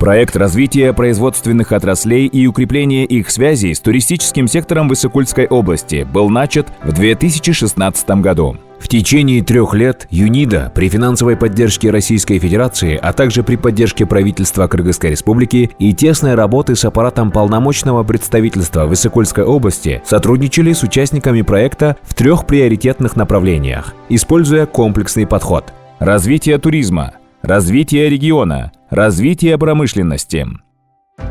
Проект развития производственных отраслей и укрепления их связей с туристическим сектором в Иссык-Кульской области был начат в 2016 году. В течение 3 лет ЮНИДО при финансовой поддержке Российской Федерации, а также при поддержке правительства Кыргызской Республики и тесной работы с аппаратом полномочного представительства в Иссык-Кульской области сотрудничали с участниками проекта в 3 приоритетных направлениях, используя комплексный подход: развитие туризма, развитие региона, развитие промышленности.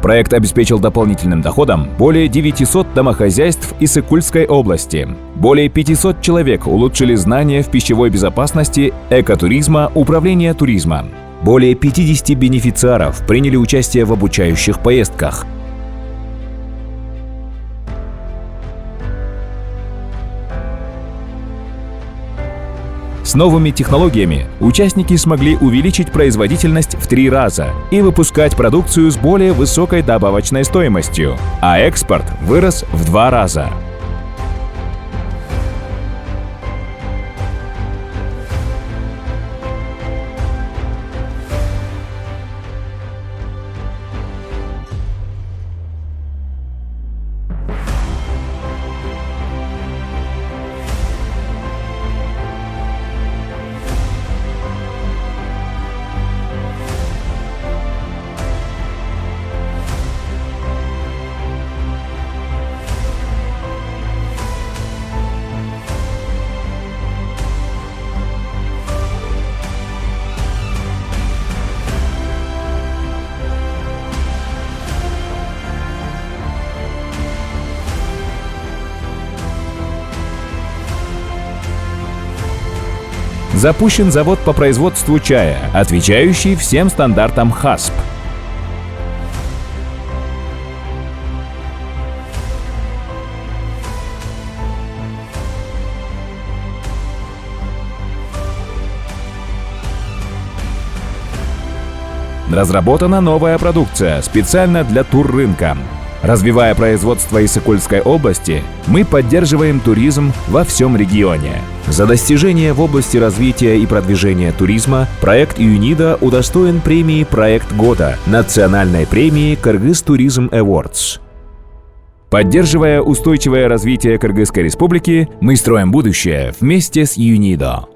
Проект обеспечил дополнительным доходом более 900 домохозяйств Иссык-Кульской области. Более 500 человек улучшили знания в пищевой безопасности, экотуризма, управления туризма. Более 50 бенефициаров приняли участие в обучающих поездках. С новыми технологиями участники смогли увеличить производительность в 3 раза и выпускать продукцию с более высокой добавочной стоимостью, а экспорт вырос в 2 раза. Запущен завод по производству чая, отвечающий всем стандартам ХАСП. Разработана новая продукция специально для туррынка. Развивая производство Иссык-Кульской области, мы поддерживаем туризм во всем регионе. За достижения в области развития и продвижения туризма проект ЮНИДО удостоен премии «Проект года» национальной премии «Кыргыз Туризм Awards». Поддерживая устойчивое развитие Кыргызской Республики, мы строим будущее вместе с ЮНИДО.